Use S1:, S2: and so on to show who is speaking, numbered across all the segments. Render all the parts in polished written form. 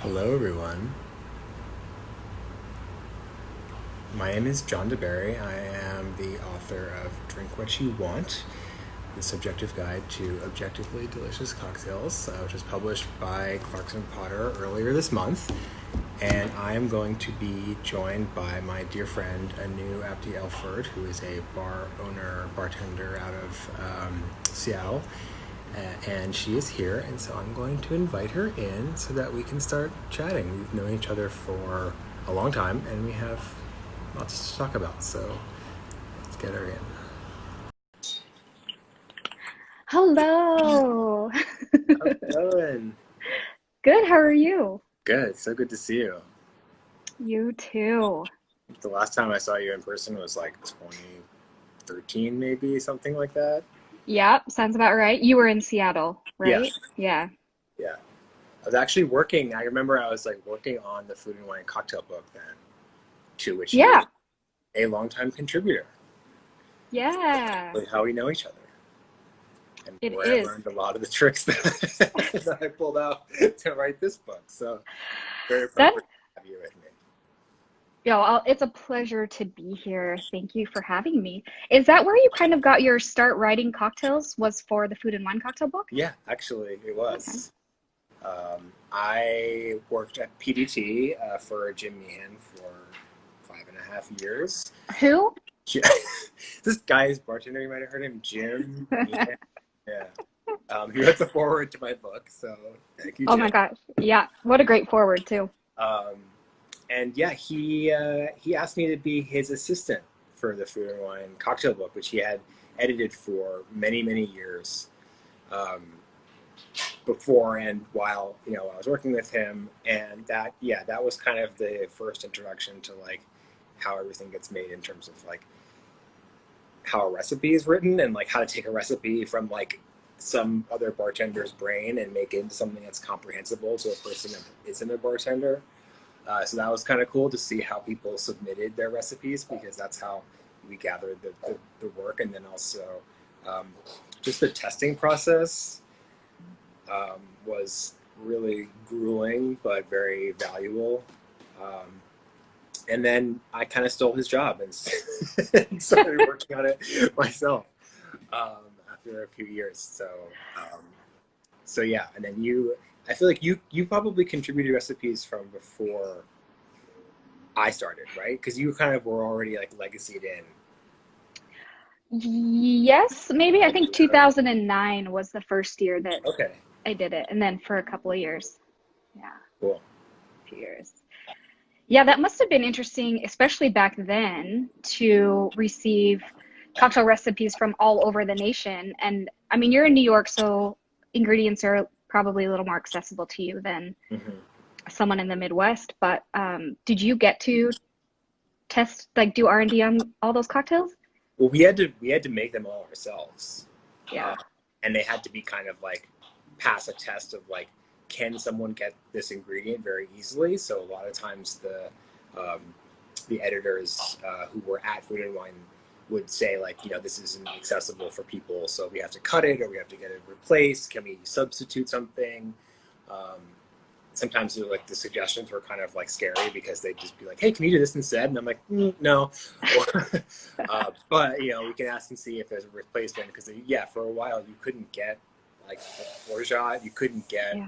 S1: Hello, everyone. My name is John deBary. I am the author of Drink What You Want, the subjective guide to objectively delicious cocktails, which was published by Clarkson Potter earlier this month. And I am going to be joined by my dear friend Anu Apte-Elford, who is a bar owner, bartender out of Seattle. And she is here, and so I'm going to invite her in so that we can start chatting. We've known each other for a long time, and we have lots to talk about, so let's get her in.
S2: Hello.
S1: How's it going?
S2: Good, how are you?
S1: Good, so good to see you.
S2: You too.
S1: The last time I saw you in person was like 2013, maybe, something like that.
S2: Yep, sounds about right. You were in Seattle,
S1: Yeah,
S2: right? Yeah.
S1: yeah. I was actually working, I remember I was like working on the Food and Wine cocktail book then, to which you were
S2: Yeah.
S1: a longtime contributor.
S2: Yeah.
S1: With how we know each other. And
S2: It
S1: where I
S2: is.
S1: learned a lot of the tricks that I pulled out to write this book. So very
S2: That,
S1: appropriate to have you with me.
S2: it's a pleasure to be here. Thank you for having me. Is that where you kind of got your start writing cocktails, was for the Food and Wine cocktail book?
S1: Yeah, actually, it
S2: Okay.
S1: was. I worked at PDT for Jim Meehan for 5.5 years.
S2: Who?
S1: This guy's bartender, you might have heard him, Jim Meehan. Yeah. He wrote the forward to my book, so thank you,
S2: Oh
S1: Jim.
S2: my gosh. Yeah. What a great forward too.
S1: Um, and yeah, he asked me to be his assistant for the Food and Wine cocktail book, which he had edited for many years before and while I was working with him. And that was kind of the first introduction to like how everything gets made in terms of like how a recipe is written and like how to take a recipe from like some other bartender's brain and make it into something that's comprehensible to a person that isn't a bartender. So that was kind of cool to see how people submitted their recipes because that's how we gathered the work. And then also um, just the testing process was really grueling but very valuable. Um, and then I kind of stole his job and and started working on it myself after a few years. Um, so yeah, and then I feel like you probably contributed recipes from before I started, right? Because you kind of were already like legacied in.
S2: Yes, maybe. I think 2009 was the first year that
S1: Okay,
S2: I did it, and then for a couple of years. Yeah,
S1: cool.
S2: a few years. Yeah, that must have been interesting, especially back then, to receive cocktail recipes from all over the nation. And I mean, you're in New York, so ingredients are probably a little more accessible to you than
S1: Hmm.
S2: someone in the Midwest. But did you get to test, like, do R&D on all those cocktails?
S1: Well, we had to make them all ourselves, uh,
S2: Yeah.
S1: and they had to be kind of like pass a test of like, can someone get this ingredient very easily? So a lot of times um, the editors who were at Food and Wine would say like, this isn't accessible for people, so we have to cut it or we have to get it replaced. Can we substitute something? Um, Sometimes like the suggestions were kind of like scary because they'd just be like, "Hey, can you do this instead?" And I'm like, "No," but we can ask and see if there's a replacement because yeah, for a while you couldn't get like orgeat, you couldn't get
S2: Yeah.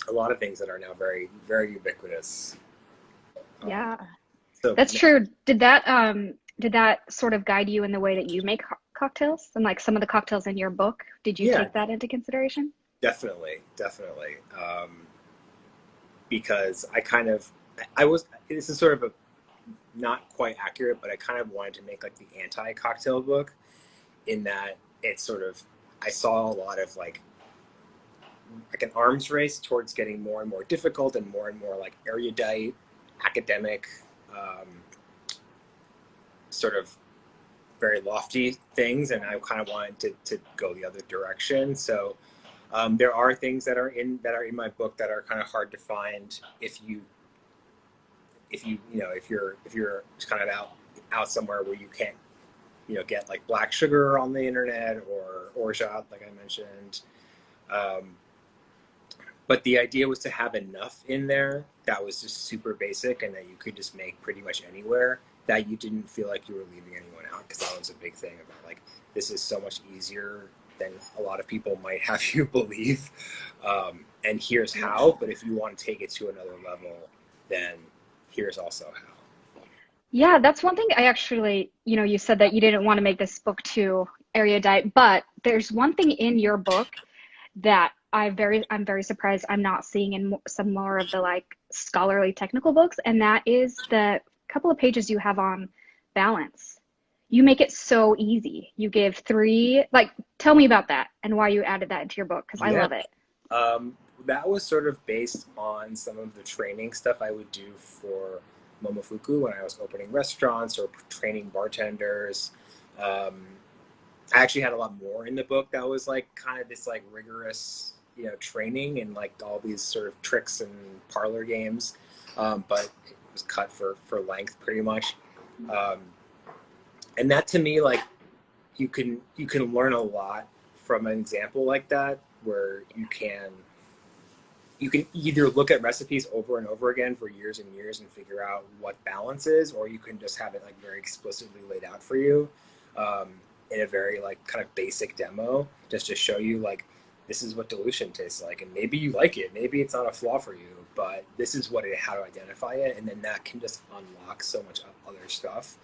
S1: a lot of things that are now very ubiquitous. Um,
S2: Yeah.
S1: so
S2: That's true. Did that sort of guide you in the way that you make cocktails and like some of the cocktails in your book? Did you
S1: yeah,
S2: take that into consideration?
S1: definitely, because I was this is sort of a not quite accurate, but I kind of wanted to make like the anti cocktail book in that it's sort of I saw a lot of like an arms race towards getting more and more difficult and more like erudite, academic, um, sort of very lofty things, and I kind of wanted to go the other direction. So there are things that are in my book that are kind of hard to find if you're just kind of out somewhere where you can't get like black sugar on the internet or orgeat like I mentioned. Um, But the idea was to have enough in there that was just super basic and that you could just make pretty much anywhere, that you didn't feel like you were leaving anyone out, because that was a big thing about like, this is so much easier than a lot of people might have you believe. And here's how, but if you want to take it to another level, then here's also how.
S2: Yeah, that's one thing I actually, you said that you didn't want to make this book too erudite, but there's one thing in your book that I'm very surprised I'm not seeing in some more of the like scholarly technical books, and that is the couple of pages you have on balance. You make it so easy. You give three, like, tell me about that and why you added that into your book, because I
S1: Yeah.
S2: love it.
S1: That was sort of based on some of the training stuff I would do for Momofuku when I was opening restaurants or training bartenders. Um, I actually had a lot more in the book that was like kind of this like rigorous, training and like all these sort of tricks and parlor games, but it was cut for length pretty much. Um, and that to me, like, you can learn a lot from an example like that, where you can either look at recipes over and over again for years and years and figure out what balance is, or you can just have it like very explicitly laid out for you, um, in a very like kind of basic demo, just to show you like, this is what dilution tastes like, and maybe you like it, maybe it's not a flaw for you, but this is how to identify it, and then that can just unlock so much other stuff.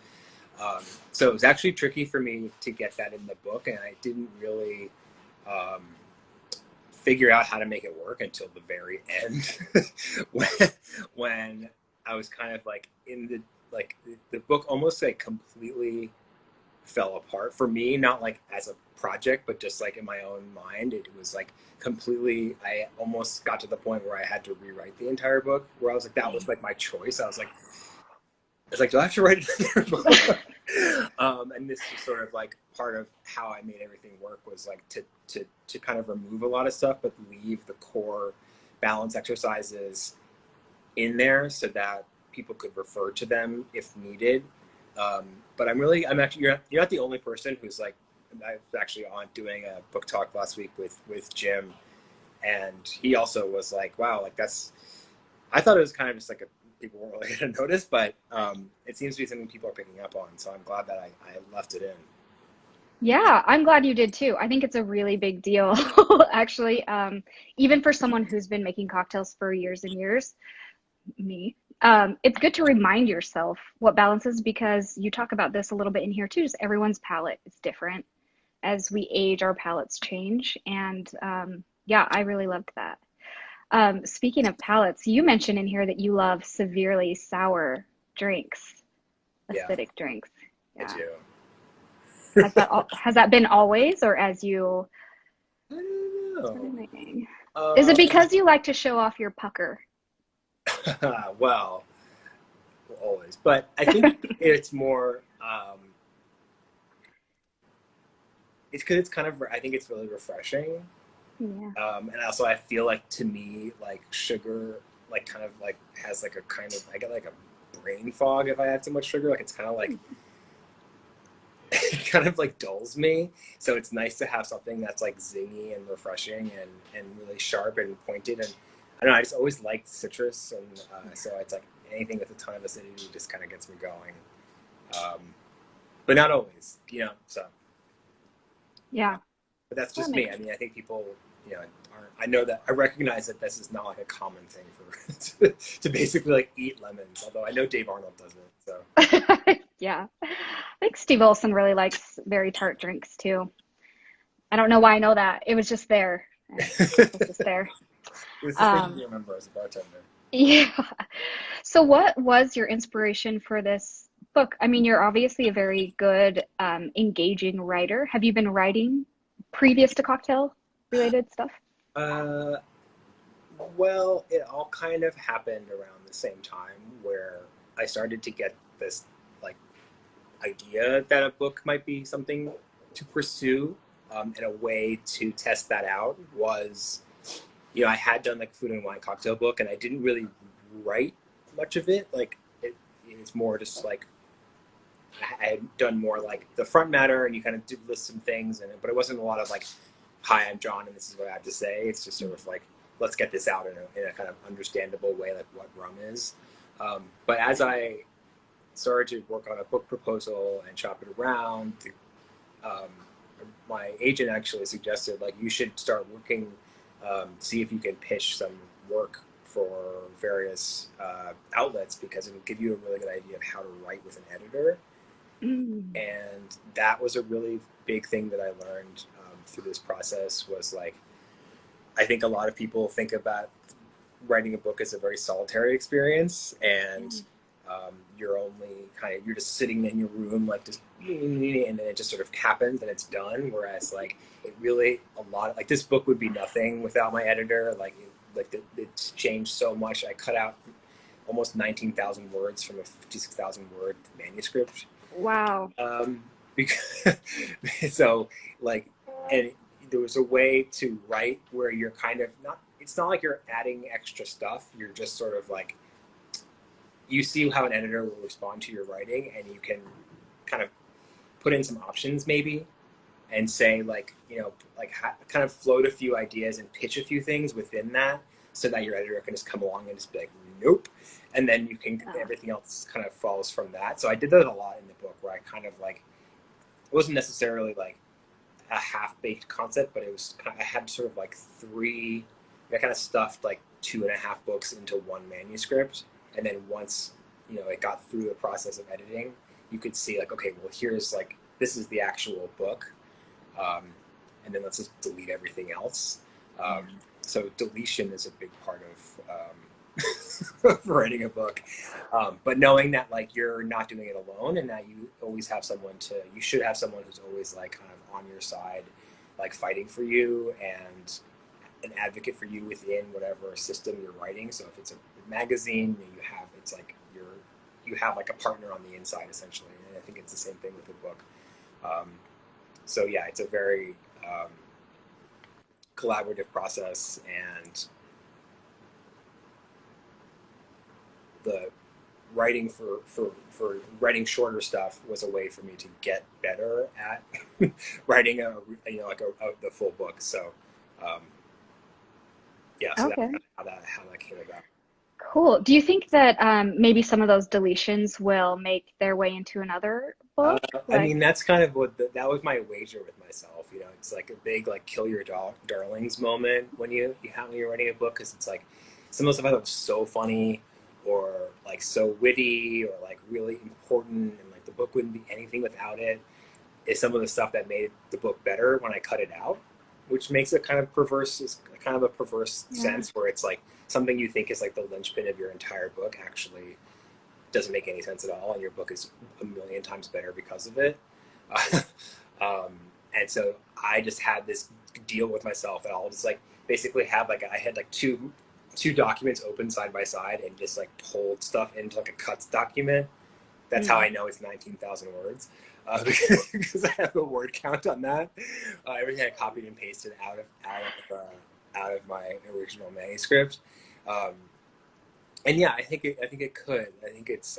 S1: Um, so it was actually tricky for me to get that in the book, and I didn't really um, figure out how to make it work until the very end, when when I was kind of like in the book almost like completely fell apart for me, not like as a project, but just like in my own mind. It was like completely, I almost got to the point where I had to rewrite the entire book, where I was like, that was like my choice. I was like, do I have to write another book? And this is sort of like part of how I made everything work, was like to kind of remove a lot of stuff, but leave the core balance exercises in there so that people could refer to them if needed. Um, but I'm actually, you're not the only person who's like, I was actually on doing a book talk last week with Jim, and he also was like, wow, like that's, I thought it was kind of just like a, people weren't really going to notice, but it seems to be something people are picking up on. So I'm glad that I left it in.
S2: Yeah, I'm glad you did too. I think it's a really big deal, actually. Even for someone who's been making cocktails for years and years, me, it's good to remind yourself what balance is, because you talk about this a little bit in here too. Just everyone's palate is different. As we age, our palates change. And yeah, I really loved that. Speaking of palates, you mentioned in here that you love severely sour drinks,
S1: Yeah,
S2: acidic drinks.
S1: I
S2: Yeah.
S1: do.
S2: Has that been always, or as you
S1: I don't
S2: started
S1: know.
S2: making? Is it
S1: Um,
S2: because you like to show off your pucker?
S1: well, always, but I think it's more. It's because it's kind of. I think it's really refreshing,
S2: Yeah.
S1: and also I feel like, to me, like sugar, like kind of like has like a kind of, I get like a brain fog if I add too much sugar. Like it's kind of like, it kind of like dulls me. So it's nice to have something that's like zingy and refreshing and really sharp and pointed. And I don't know, I just always liked citrus, and so it's like anything with a ton of acidity just kind of gets me going. Um, but not always, So,
S2: Yeah,
S1: but that's
S2: that
S1: just me.
S2: makes
S1: I mean, I think people, aren't. I know that I recognize that this is not like a common thing for to basically like eat lemons. Although I know Dave Arnold does it. So.
S2: yeah. I think Steve Olson really likes very tart drinks too. I don't know why I know that. It was just there. It was just there.
S1: It's the thing
S2: Um,
S1: you remember as a bartender.
S2: yeah. So what was your inspiration for this book? I mean, you're obviously a very good, engaging writer. Have you been writing previous to cocktail related stuff?
S1: Uh, Well, it all kind of happened around the same time, where I started to get this like idea that a book might be something to pursue, and a way to test that out was, I had done like food and wine cocktail book, and I didn't really write much of it. Like it's more just like I had done more like the front matter, and you kind of did list some things, but it wasn't a lot of like, "Hi, I'm John, and this is what I have to say." It's just sort of like, let's get this out in a kind of understandable way, like what rum is. But as I started to work on a book proposal and shop it around, um, my agent actually suggested like you should start working, see if you can pitch some work for various outlets because it'll give you a really good idea of how to write with an editor.
S2: Mm.
S1: And that was a really big thing that I learned through this process was like, I think a lot of people think about writing a book as a very solitary experience, and
S2: Yeah.
S1: you're only kind of you're just sitting in your room like just and then it just sort of happens and it's done. Whereas like it really a lot of, like this book would be nothing without my editor. It's changed so much. I cut out almost 19,000 words from a 56,000 word manuscript.
S2: Wow.
S1: Because so like and there was a way to write where you're kind of not it's not like you're adding extra stuff, you're just sort of like you see how an editor will respond to your writing and you can kind of put in some options maybe and say like kind of float a few ideas and pitch a few things within that so that your editor can just come along and just be like nope, and then you can
S2: Oh.
S1: everything else kind of follows from that. So I did that a lot in the book where I kind of like it wasn't necessarily like a half-baked concept, but it was I had sort of like three. I kind of stuffed like 2.5 books into one manuscript, and then once it got through the process of editing, you could see like okay, well here's like this is the actual book, um, and then let's just delete everything else.
S2: Yeah.
S1: So deletion is a big part of writing a book, but knowing that like you're not doing it alone and that you should have someone who's always like kind of on your side, like fighting for you and an advocate for you within whatever system you're writing. So if it's a magazine, you have like a partner on the inside essentially, and I think it's the same thing with the book. Um, so yeah, it's a very collaborative process, and the writing for writing shorter stuff was a way for me to get better at writing the full book. So um, yeah, so that's
S2: Okay.
S1: how that came about.
S2: Cool. Do you think that maybe some of those deletions will make their way into another
S1: Uh,
S2: book?
S1: I
S2: Like,
S1: mean, that's kind of that was my wager with myself. It's like a big like kill your darlings moment when when you're writing a book because it's like some of the stuff I thought was so funny or like so witty or like really important, and like the book wouldn't be anything without it. Is some of the stuff that made the book better when I cut it out, which makes it kind of perverse, is kind of a perverse
S2: yeah.
S1: sense where it's like something you think is like the linchpin of your entire book actually doesn't make any sense at all, and your book is a million times better because of it. Uh, um, and so I just had this deal with myself, and I'll just like basically have like I had like two documents open side by side, and just like pulled stuff into like a cuts document. That's how I
S2: Mm.
S1: know it's 19,000 words because I have a word count on that. Everything I copied and pasted out of my original manuscript. Um, and yeah, I think it could. I think it's.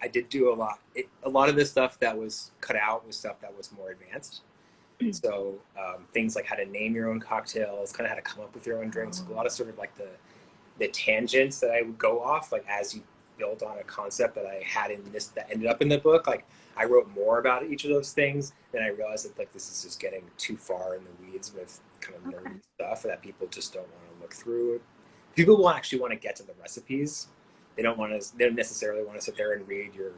S1: I did do a lot. A lot of the stuff that was cut out was stuff that was more advanced. So things like how to name your own cocktails, kind of how to come up with your own drinks. A
S2: Oh,
S1: lot of sort of like the tangents that I would go off, like as you build on a concept that I had in this that ended up in the book. Like I wrote more about each of those things, then I realized that like this is just getting too far in the weeds with kind of
S2: okay.
S1: nerdy stuff that people just don't want to look through. People will actually want to get to the recipes. They don't necessarily want to sit there and read your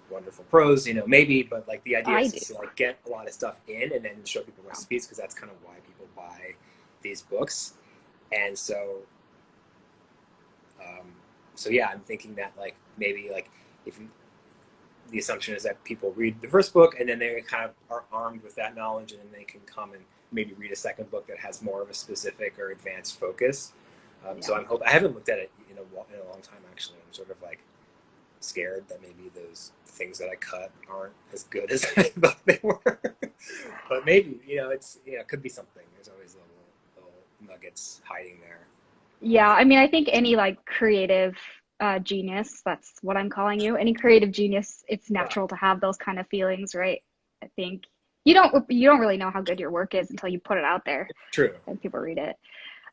S1: wonderful prose, maybe, but like the idea
S2: I
S1: is
S2: do.
S1: to like get a lot of stuff in and then show people recipes because that's kind of why people buy these books. And um, so yeah, I'm thinking that like maybe like if you, the assumption is that people read the first book and then they kind of are armed with that knowledge and then they can come and maybe read a second book that has more of a specific or advanced focus. So
S2: Yeah.
S1: I'm hoping I haven't looked at it in a long time actually. I'm sort of like scared that maybe those things that I cut aren't as good as I thought they were. But maybe it could be something. There's always little nuggets hiding there.
S2: Yeah, I mean, I think any like creative genius, that's what I'm calling you, any creative genius, it's
S1: Ah,
S2: natural to have those kind of feelings, right? I think you don't really know how good your work is until you put it out there
S1: true.
S2: and people read it.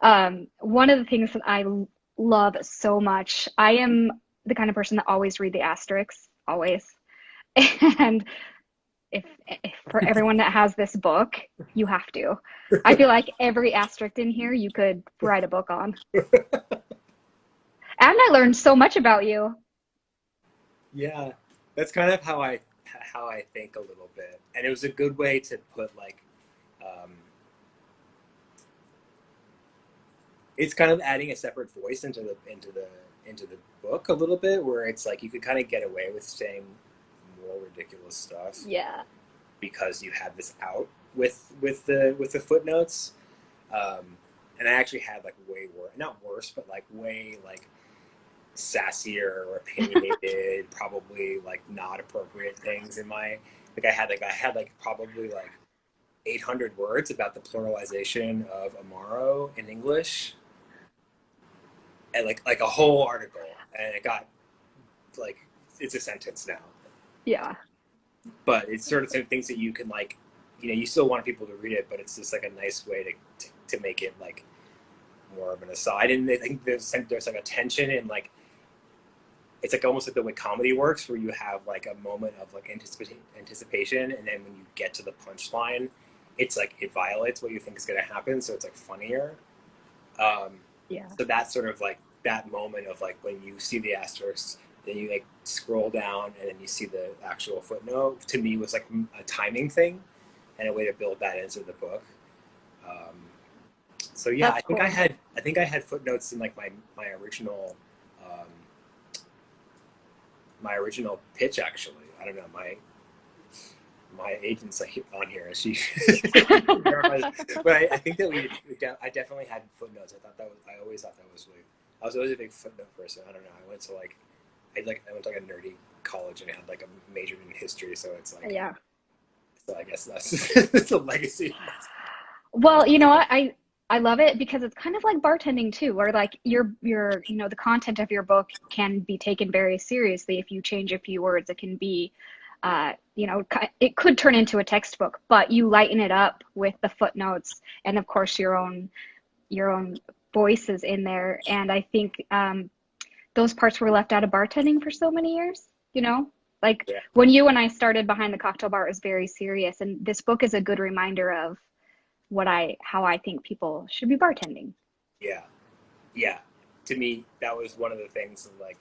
S2: One of the things that love so much, I am the kind of person that always read the asterisks, always. And if for everyone that has this book, you have to. I feel like every asterisk in here you could write a book on. And I learned so much about you.
S1: Yeah, that's kind of how I think a little bit, and it was a good way to put like, um, it's kind of adding a separate voice into the book a little bit, where it's like you could kind of get away with saying more ridiculous stuff
S2: Yeah.
S1: because you have this out with the footnotes. Um, and I actually had like way worse, not worse, but like way like sassier or opinionated, probably like not appropriate things in my I had like probably like 800 words about the pluralization of amaro in English, and like a whole article, and it got like it's a sentence now,
S2: Yeah.
S1: but it's sort of some things that you can like, you know, you still want people to read it, but it's just like a nice way to make it like more of an aside. And I think there's like a tension in like, it's like almost like the way comedy works, where you have like a moment of like anticipation, and then when you get to the punchline, it's like it violates what you think is going to happen, so it's like funnier. Um,
S2: Yeah.
S1: so that's sort of like that moment of like when you see the asterisks, then you like scroll down, and then you see the actual footnote. To me, was like a timing thing and a way to build that into the book. Um, so yeah,
S2: That's cool.
S1: I think I had footnotes in like my original um, my original pitch, actually. I don't know, my agent's like on here. She, but I think that I definitely had footnotes. I always thought that was really, I was always a big footnote person. I don't know. I went to like, I went to like a nerdy college and had like a major in history. So it's like,
S2: Yeah.
S1: so I guess that's, that's a legacy.
S2: Well, you know what? I love it because it's kind of like bartending too, where like the content of your book can be taken very seriously. If you change a few words, it can be it could turn into a textbook, but you lighten it up with the footnotes and of course your own voices in there. And I think those parts were left out of bartending for so many years, you know? Like
S1: Yeah.
S2: when you and I started behind the cocktail bar, it was very serious. And this book is a good reminder of how I think people should be bartending.
S1: Yeah. Yeah. To me, that was one of the things of like,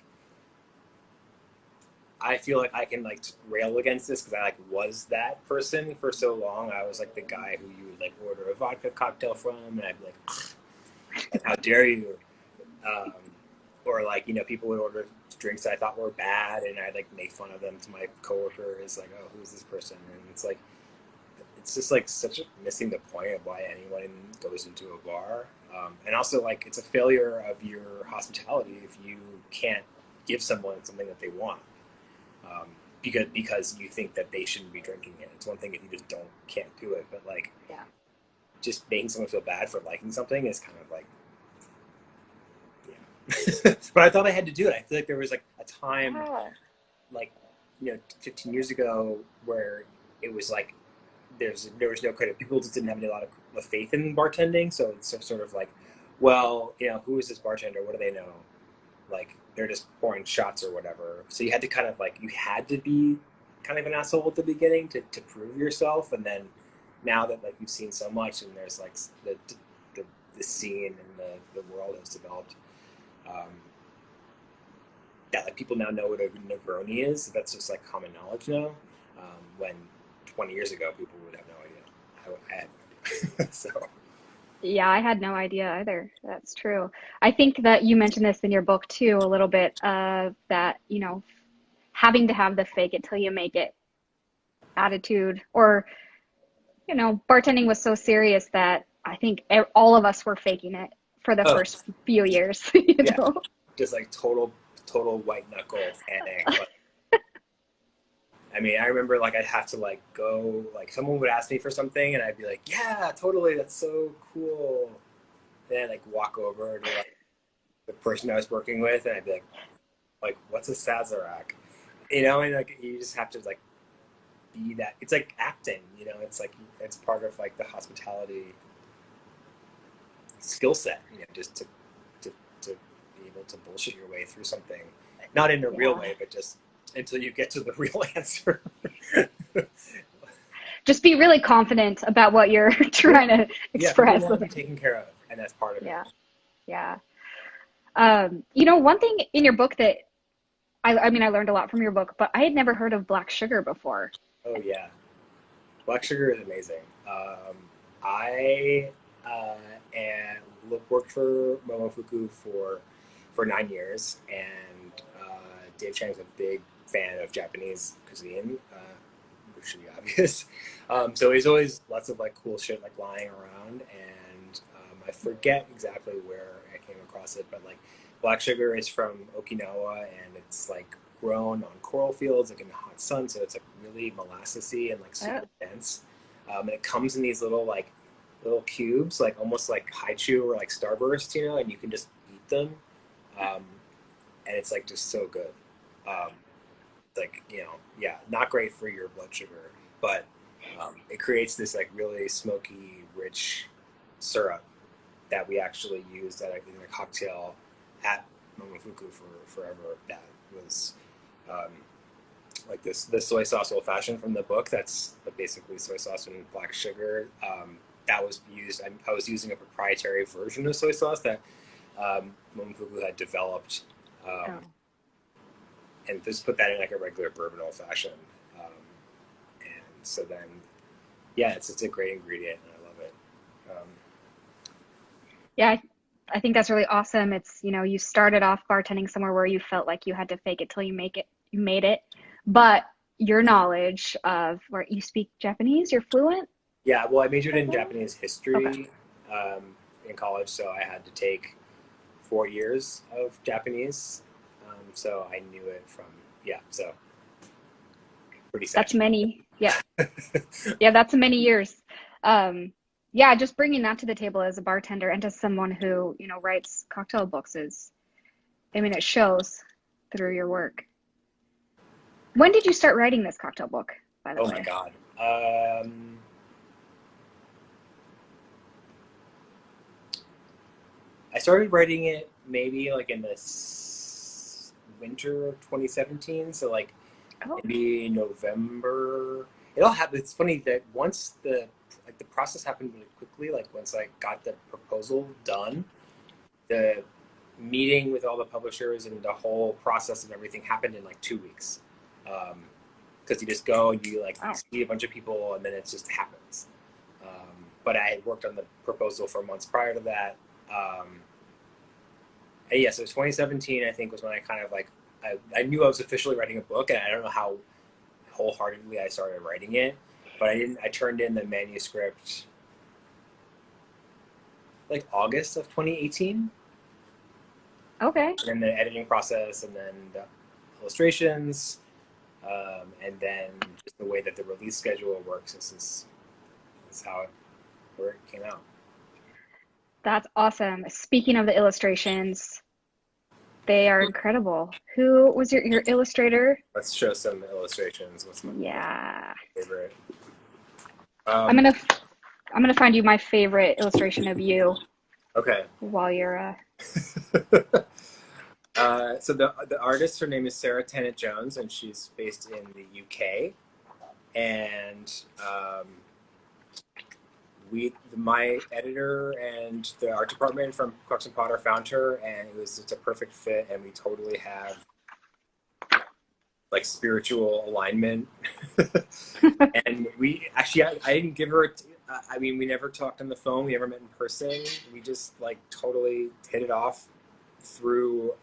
S1: I feel like I can like rail against this because I like was that person for so long. I was like the guy who you would like order a vodka cocktail from, and I'd be like how dare you? Um, or like, you know, people would order drinks that I thought were bad, and I'd like make fun of them to my coworkers, like, oh, who's this person? And it's like, it's just like such a missing the point of why anyone goes into a bar. And also like it's a failure of your hospitality if you can't give someone something that they want, um, because you think that they shouldn't be drinking it. It's one thing if you just can't do it, but like
S2: Yeah.
S1: just making someone feel bad for liking something is kind of like, yeah. But I thought I had to do it. I feel like there was like a time,
S2: Yeah.
S1: like, you know, 15 years ago, where it was like there was no credit. People just didn't have a lot of faith in bartending, so it's sort of like, well, you know, who is this bartender? What do they know? Like they're just pouring shots or whatever. So you had to kind of like, you had to be kind of an asshole at the beginning to prove yourself, and then now that like you've seen so much, and there's like the, the scene and the world has developed, um, that like people now know what a Negroni is. That's just like common knowledge now. When 20 years ago people would have no idea. I had no idea. So
S2: Yeah, I had no idea either. That's true. I think that you mentioned this in your book too, a little bit of that, having to have the fake it till you make it attitude, or, bartending was so serious that I think all of us were faking it for the
S1: oh
S2: first few years, you
S1: yeah,
S2: know?
S1: just like total white knuckle panic. Like, I mean, I remember like I'd have to like go, like someone would ask me for something, and I'd be like, yeah, totally, that's so cool. Then I'd like walk over to like the person I was working with, and I'd be like what's a Sazerac? You know, and like you just have to like be that. It's like acting, you know. It's like it's part of like the hospitality skill set, just to be able to bullshit your way through something, not in a real way, but just until you get to the real answer.
S2: Just be really confident about what you're trying to express.
S1: Yeah, want to be taken care of, and that's part of it.
S2: Yeah. One thing in your book that I mean, I learned a lot from your book, but I had never heard of black sugar before.
S1: Oh yeah, black sugar is amazing. I worked for Momofuku for 9 years, and Dave Chang's a big fan of Japanese cuisine, which should be obvious. So there's always lots of like cool shit like lying around, and I forget exactly where I came across it, but like black sugar is from Okinawa, and it's like grown on coral fields, like in the hot sun, so it's like really molassesy and like super dense. And it comes in these little cubes, like almost like haichu or like starburst, and you can just eat them, and it's like just so good. It's like not great for your blood sugar, but it creates this like really smoky, rich syrup that we actually used in a cocktail at Momofuku for forever. That was like the soy sauce old fashioned from the book. That's basically soy sauce and black sugar. That was used. I was using a proprietary version of soy sauce that Momofuku had developed, and just put that in like a regular bourbon old fashioned. And so then, it's a great ingredient, and I love it.
S2: Yeah, I think that's really awesome. It's, you started off bartending somewhere where you felt like you had to fake it till you made it. But your knowledge of where you speak Japanese, you're fluent?
S1: Yeah, well, I majored in Japanese history in college, so I had to take 4 years of Japanese. So I knew it from, so pretty saturated.
S2: That's many. Yeah. Yeah, that's many years. Just bringing that to the table as a bartender and to someone who, writes cocktail books it shows through your work. When did you start writing this cocktail book, by the way?
S1: Oh my God. I started writing it maybe like in the winter of 2017. So like maybe November. It all happened. It's funny that once the process happened really quickly. Like once I got the proposal done, the meeting with all the publishers and the whole process and everything happened in like 2 weeks. Because you just go and you see a bunch of people and then it just happens. But I had worked on the proposal for months prior to that. So 2017, I think, was when I kind of I knew I was officially writing a book, and I don't know how wholeheartedly I started writing it, but I turned in the manuscript like August of 2018.
S2: Okay.
S1: And then the editing process, and then the illustrations, and then just the way that the release schedule works. This is how it came out.
S2: That's awesome. Speaking of the illustrations, they are incredible. Who was your illustrator?
S1: Let's show some illustrations. What's my favorite?
S2: I'm gonna find you my favorite illustration of you.
S1: Okay.
S2: While you're
S1: so the artist, her name is Sarah Tennant Jones, and she's based in the UK. And my editor and the art department from Crux and Potter found her, and it's a perfect fit, and we totally have like spiritual alignment. And we actually, I didn't give her. We never talked on the phone. We never met in person. We just totally hit it off through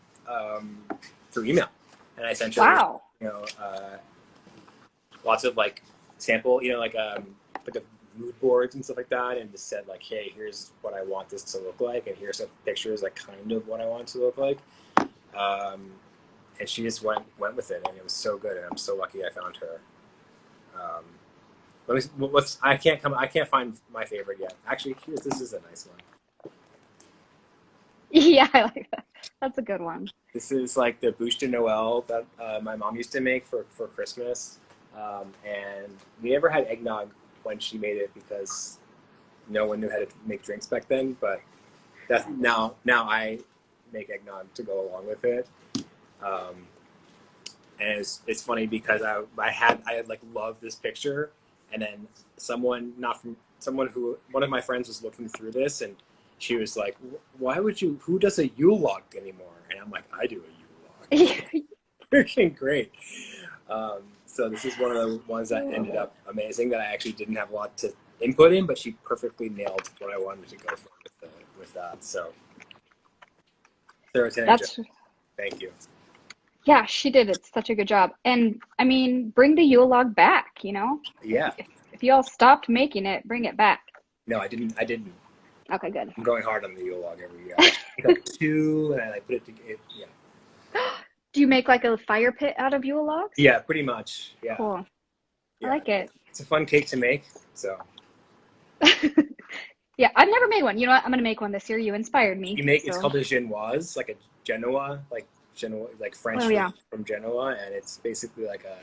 S1: email, and I sent her, lots of sample, like a mood boards and stuff like that, and just said hey, here's what I want this to look like, and here's some pictures kind of what I want it to look like, and she just went with it, and it was so good, and I'm so lucky I found her. I can't find my favorite yet. Actually, this is a nice one.
S2: Yeah, I like that. That's a good one.
S1: This is the bouche de Noël that my mom used to make for Christmas, and we never had eggnog when she made it because no one knew how to make drinks back then. But That's now I make eggnog to go along with it. Um, and it's funny because I had like loved this picture, and then someone not from someone who one of my friends was looking through this, and she was like, "Why would you? Who does a Yule log anymore?" And I'm like, "I do a Yule log." Freaking great. So this is one of the ones that ended up amazing that I actually didn't have a lot to input in, but she perfectly nailed what I wanted to go for with that. So, Sarah Tanner,
S2: That's
S1: thank you.
S2: yeah, she did. It's such a good job. And I mean, bring the Yule log back, you know?
S1: Yeah.
S2: If y'all stopped making it, bring it back.
S1: No, I didn't.
S2: Okay, good.
S1: I'm going hard on the Yule log every year. I make like two, and I like put it together. Yeah.
S2: Do you make like a fire pit out of Yule logs?
S1: Yeah, pretty much. Yeah.
S2: Cool.
S1: Yeah.
S2: I like it.
S1: It's a fun cake to make. So
S2: Yeah, I've never made one. You know what? I'm gonna make one this year. You inspired me.
S1: it's called a Genoise, like a Genoa, like French
S2: Oh yeah.
S1: from Genoa, and it's basically like a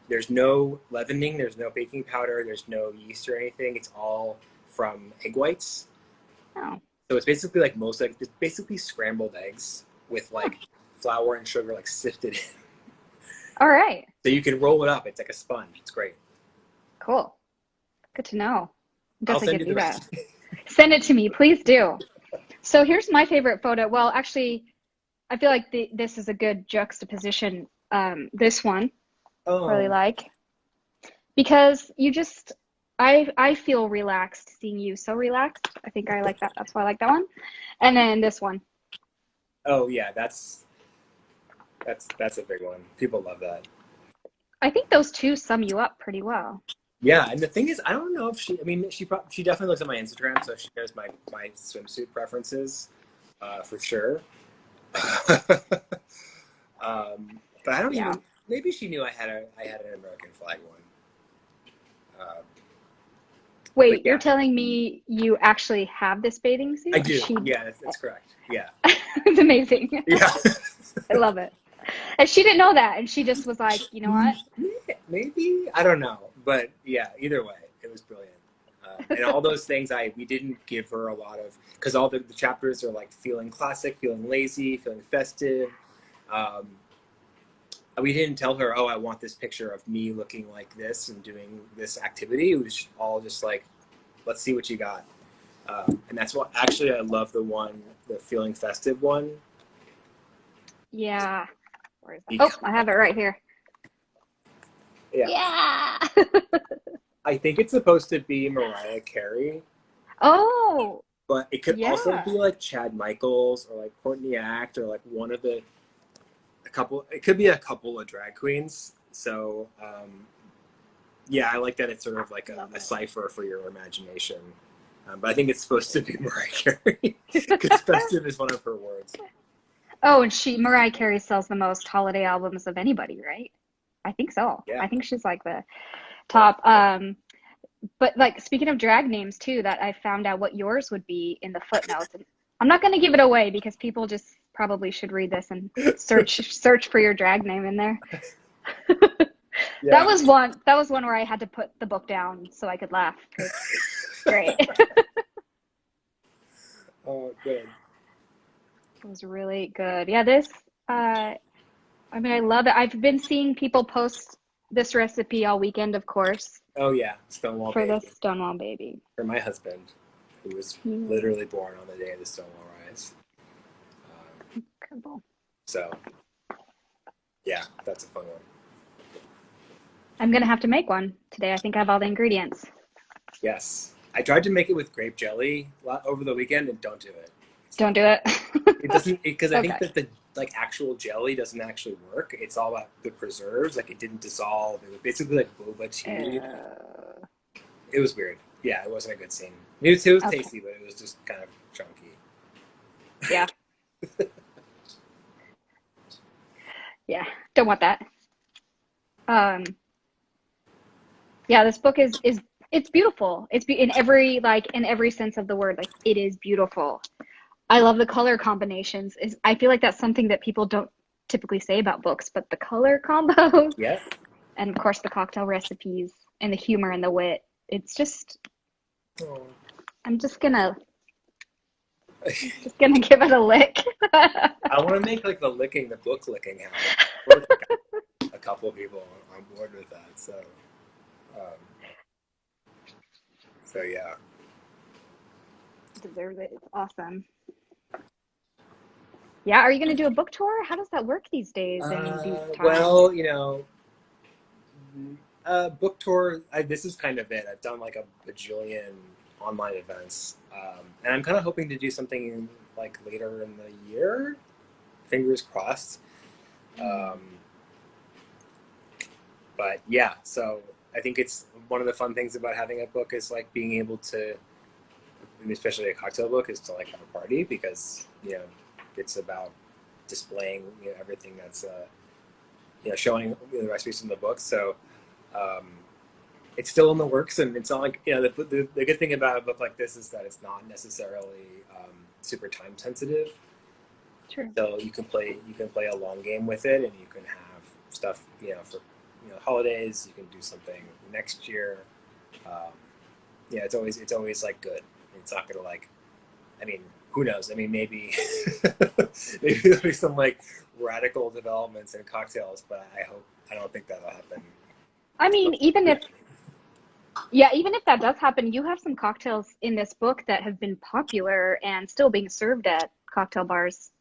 S1: there's no leavening, there's no baking powder, there's no yeast or anything. It's all from egg whites.
S2: Oh.
S1: So it's basically like it's basically scrambled eggs with like flour and sugar like sifted in.
S2: All right.
S1: So you can roll it up. It's like a sponge. It's great.
S2: Cool. Good to know.
S1: I'll
S2: Definitely
S1: send
S2: give
S1: you
S2: you
S1: the
S2: that.
S1: recipe.
S2: Send it to me, please do. So here's my favorite photo. Well, actually, I feel like this is a good juxtaposition. This one, really
S1: Oh,
S2: like, because I feel relaxed seeing you so relaxed. I think I like that. That's why I like that one. And then this one.
S1: oh yeah, that's a big one. People love that.
S2: I think those two sum you up pretty well.
S1: Yeah, and the thing is, I don't know if she. I mean, she definitely looks at my Instagram, so she knows my swimsuit preferences, for sure. But I don't
S2: Yeah.
S1: even. Maybe she knew I had an American flag one. Uh, but
S2: Wait, you're
S1: yeah,
S2: telling me you actually have this bathing suit?
S1: I do.
S2: She,
S1: Yeah, that's correct. Yeah,
S2: it's amazing.
S1: yeah.
S2: I love it. And she didn't know that, and she just was like, you know what?
S1: Maybe I don't know, but yeah. Either way, it was brilliant. And all those things, we didn't give her a lot of because all the chapters are like feeling classic, feeling lazy, feeling festive. Um, we didn't tell her, oh, I want this picture of me looking like this and doing this activity. It was all just like, let's see what you got. And that's what actually I love the feeling festive one.
S2: Yeah. Where is that? Oh, I have it right here.
S1: Yeah.
S2: Yeah.
S1: I think it's supposed to be Mariah Carey,
S2: Oh,
S1: but it could also
S2: yeah.
S1: be like Chad Michaels or like Courtney Act or like one of a couple. It could be a couple of drag queens. So yeah, I like that it's sort of like a cipher for your imagination. But I think it's supposed to be Mariah Carey because festive is one of her words.
S2: Oh, and Mariah Carey sells the most holiday albums of anybody, right? I think so.
S1: Yeah.
S2: I think she's like the top. But like speaking of drag names too, that I found out what yours would be in the footnotes. And I'm not going to give it away because people just probably should read this and search for your drag name in there.
S1: Yeah.
S2: That was one where I had to put the book down so I could laugh because it's great.
S1: Oh, good.
S2: It was really good. Yeah, I mean, I love it. I've been seeing people post this recipe all weekend, of course,
S1: Oh yeah, Stonewall
S2: for the
S1: Baby
S2: Stonewall Baby.
S1: for my husband, who was
S2: Hmm.
S1: literally born on the day of the Stonewall Rise.
S2: Incredible.
S1: So yeah, that's a fun one.
S2: I'm gonna have to make one today. I think I have all the ingredients.
S1: Yes, I tried to make it with grape jelly over the weekend, and don't do it.
S2: Don't do it.
S1: It doesn't because I think
S2: Okay.
S1: that the like actual jelly doesn't actually work. It's all about the preserves. Like it didn't dissolve. It was basically like boba tea. It was weird. Yeah, it wasn't a good scene. It was
S2: Okay.
S1: tasty, but it was just kind of chunky.
S2: Yeah. Yeah. Don't want that. Yeah, this book is it's beautiful. In every sense of the word. Like it is beautiful. I love the color combinations. I feel like that's something that people don't typically say about books, but the color combos
S1: Yeah.
S2: and of course the cocktail recipes and the humor and the wit. It's just
S1: Oh.
S2: I'm just gonna Just gonna give it a lick.
S1: I want to make like the book licking happen. We're a couple of people on board with that. Um, so yeah.
S2: Deserves it. It's awesome. Yeah, are you gonna do a book tour? How does that work these days in these times?
S1: Well, book tour. This is kind of it. I've done like a bajillion online events, and I'm kind of hoping to do something like later in the year. Fingers crossed. Um, but yeah, so I think it's one of the fun things about having a book is like being able to, especially a cocktail book, is to like have a party because it's about displaying everything that's showing the recipes in the book. So um, it's still in the works, and it's not like the good thing about a book like this is that it's not necessarily super time sensitive.
S2: True.
S1: So you can play a long game with it, and you can have stuff for holidays. You can do something next year. Um, yeah, it's always like good. It's not gonna like. I mean, who knows? I mean, maybe maybe there'll be some like radical developments in cocktails, but I don't think that'll happen.
S2: I mean, even
S1: Yeah.
S2: if yeah, even if that does happen, you have some cocktails in this book that have been popular and still being served at cocktail bars,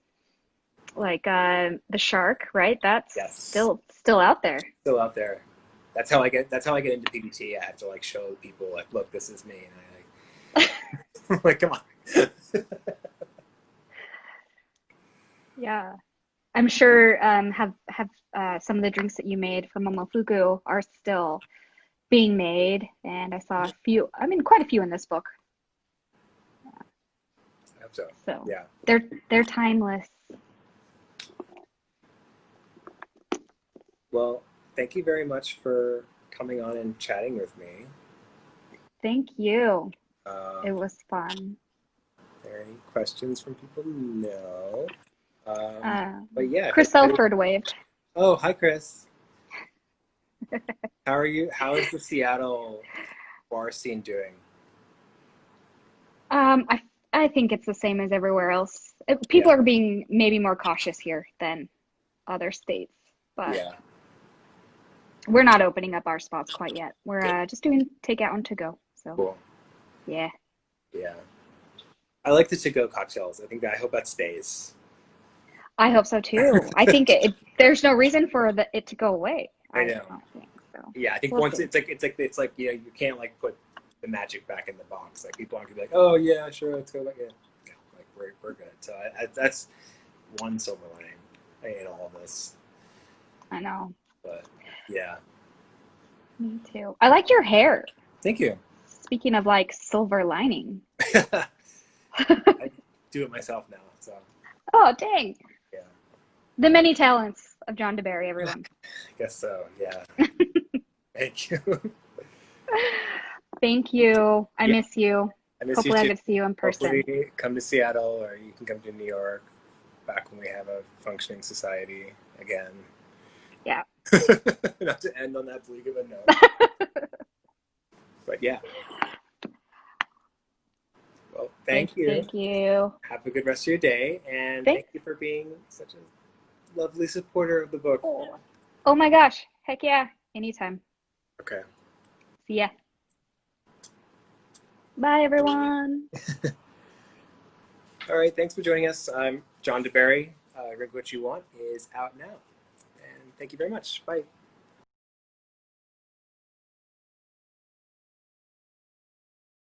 S2: like the Shark, right? That's
S1: Yes,
S2: still out there.
S1: still out there. That's how I get into PBT. I have to like show people like, look, this is me, and I'm like, come on.
S2: Yeah. I'm sure have some of the drinks that you made from Momofuku are still being made, and I saw a few, I mean, quite a few in this book.
S1: I hope so.
S2: So
S1: Yeah.
S2: they're timeless.
S1: Well, thank you very much for coming on and chatting with me.
S2: Thank you. It
S1: Um,
S2: was fun.
S1: are there any questions from people? No.
S2: Uh,
S1: But yeah, if
S2: Chris
S1: anybody.
S2: Elford waved.
S1: Oh, hi, Chris. How are you? How is the Seattle bar scene doing?
S2: I think it's the same as everywhere else. People
S1: Yeah.
S2: are being maybe more cautious here than other states, but
S1: Yeah.
S2: we're not opening up our spots quite yet. We're just doing takeout and to go. So
S1: Cool.
S2: yeah,
S1: Yeah. I like the to-go cocktails. I hope that stays.
S2: I hope so too. I think there's no reason for it to go away.
S1: I
S2: I
S1: know.
S2: don't think so.
S1: Yeah, I think
S2: We'll
S1: once
S2: see.
S1: it's like you can't like put the magic back in the box. Like people aren't gonna be like, oh yeah, sure, let's go back in. Yeah, like we're good. So that's one silver lining in all of this.
S2: I know.
S1: But yeah,
S2: Me too. I like your hair.
S1: thank you.
S2: Speaking of like silver lining.
S1: I do it myself now. So
S2: Oh, dang.
S1: yeah,
S2: The many talents of John deBary, everyone.
S1: I guess so. Yeah, thank you.
S2: Thank you. I
S1: Yeah,
S2: miss you.
S1: I miss you
S2: Hopefully I
S1: too.
S2: get to see you in person.
S1: Hopefully, come to Seattle, or you can come to New York back when we have a functioning society again.
S2: Yeah.
S1: Not to end on that bleak of a note, but yeah. Well, thank you.
S2: Thank you.
S1: Have a good rest of your day, and thank
S2: Thanks.
S1: you for being such a lovely supporter of the book.
S2: Oh, oh my gosh. Heck yeah. Anytime.
S1: Okay.
S2: See ya. Bye, everyone.
S1: All right. Thanks for joining us. I'm John deBary. Drink What You Want is out now, and thank you very much. Bye.